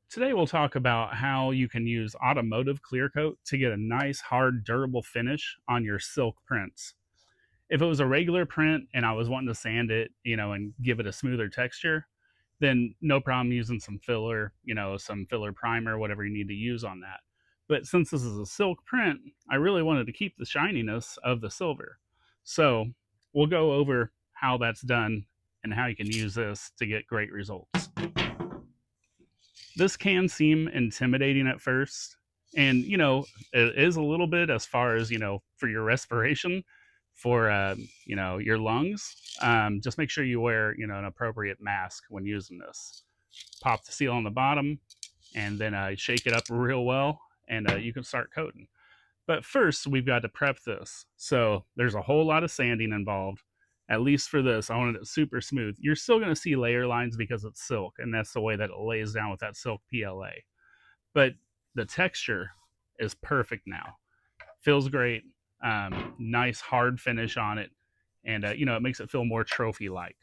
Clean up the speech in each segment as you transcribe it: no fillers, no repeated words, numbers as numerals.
Today we'll talk about how you can use automotive clear coat to get a nice, hard, durable finish on your silk prints. If it was a regular print and I was wanting to sand it, and give it a smoother texture, then no problem using some filler, some filler primer, whatever you need to use on that. But since this is a silk print, I really wanted to keep the shininess of the silver. So we'll go over how that's done and how you can use this to get great results. This can seem intimidating at first, and it is a little bit as far as for your respiration, for your lungs. Just make sure you wear an appropriate mask when using this. Pop the seal on the bottom, and then shake it up real well, and you can start coating. But first, we've got to prep this. So there's a whole lot of sanding involved. At least for this, I wanted it super smooth. You're still going to see layer lines because it's silk, and that's the way that it lays down with that Silk PLA. But the texture is perfect now. Feels great. Nice hard finish on it, and it makes it feel more trophy-like.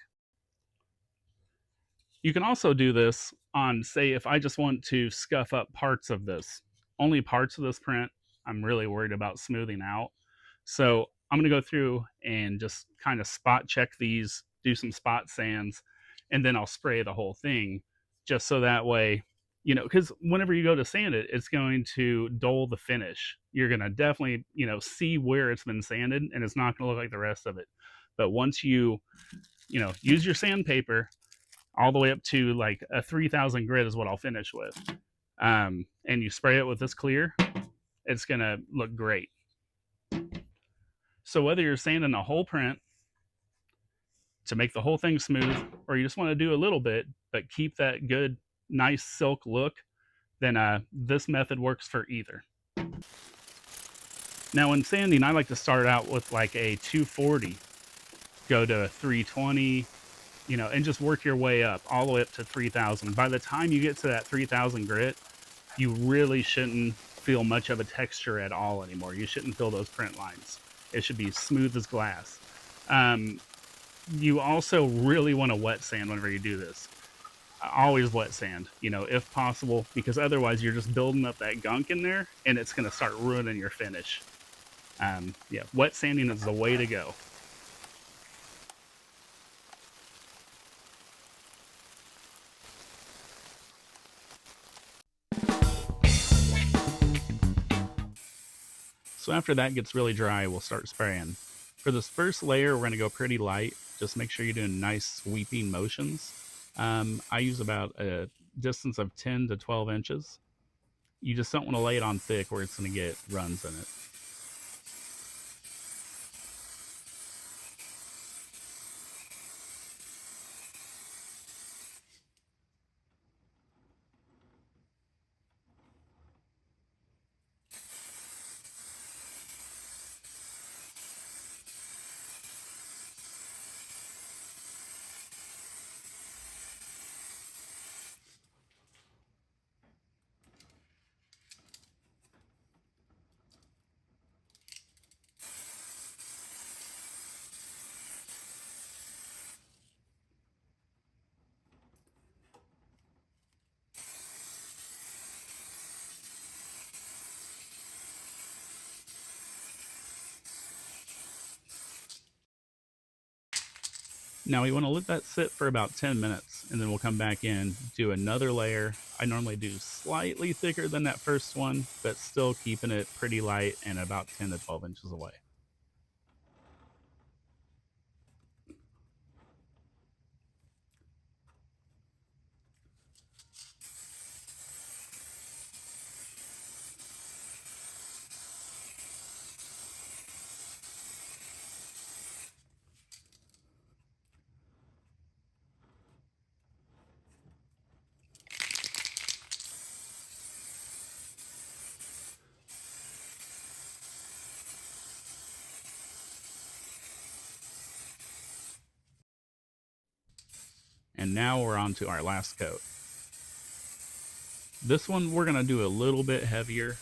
You can also do this on, say, if I just want to scuff up parts of this, only parts of this print I'm really worried about smoothing out. So I'm going to go through and just kind of spot check these, do some spot sands, and then I'll spray the whole thing just so that way, because whenever you go to sand it, it's going to dull the finish. You're going to definitely, see where it's been sanded, and it's not going to look like the rest of it. But once you, use your sandpaper all the way up to like a 3000 grit is what I'll finish with. And you spray it with this clear, it's going to look great. So whether you're sanding a whole print to make the whole thing smooth, or you just want to do a little bit but keep that good, nice silk look, then this method works for either. Now when sanding, I like to start out with like a 240, go to a 320, and just work your way up all the way up to 3000. By the time you get to that 3000 grit, you really shouldn't feel much of a texture at all anymore. You shouldn't feel those print lines. It should be smooth as glass. You also really want to wet sand whenever you do this. Always wet sand, if possible, because otherwise you're just building up that gunk in there and it's going to start ruining your finish. Wet sanding is the way to go. So after that gets really dry, we'll start spraying. For this first layer, we're going to go pretty light. Just make sure you're doing nice sweeping motions. I use about a distance of 10 to 12 inches. You just don't want to lay it on thick where it's going to get runs in it. Now we want to let that sit for about 10 minutes, and then we'll come back in, do another layer. I normally do slightly thicker than that first one, but still keeping it pretty light and about 10 to 12 inches away. And now we're on to our last coat. This one we're going to do a little bit heavier,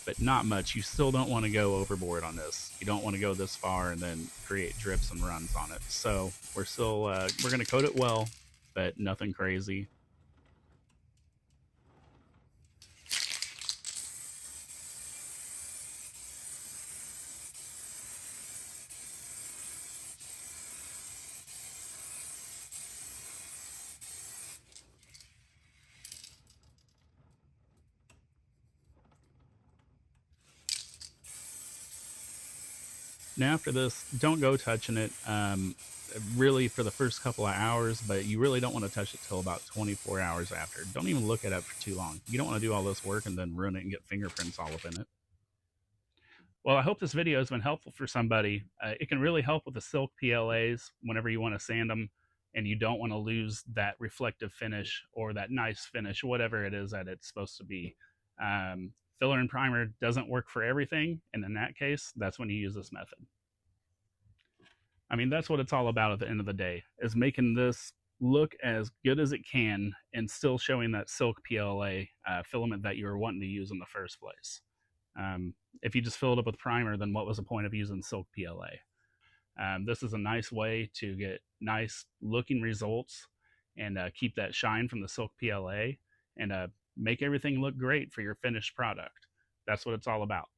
but not much. You still don't want to go overboard on this. You don't want to go this far and then create drips and runs on it. So we're still, we're going to coat it well, but nothing crazy. Now after this, don't go touching it really for the first couple of hours, but you really don't want to touch it till about 24 hours after. Don't even look at it for too long. You don't want to do all this work and then ruin it and get fingerprints all up in it. Well, I hope this video has been helpful for somebody. It can really help with the silk PLAs whenever you want to sand them and you don't want to lose that reflective finish or that nice finish, whatever it is that it's supposed to be. Filler and primer doesn't work for everything, and in that case, that's when you use this method. I mean, that's what it's all about at the end of the day, is making this look as good as it can and still showing that silk PLA filament that you were wanting to use in the first place. If you just fill it up with primer, then what was the point of using silk PLA? This is a nice way to get nice looking results and keep that shine from the silk PLA and make everything look great for your finished product. That's what it's all about.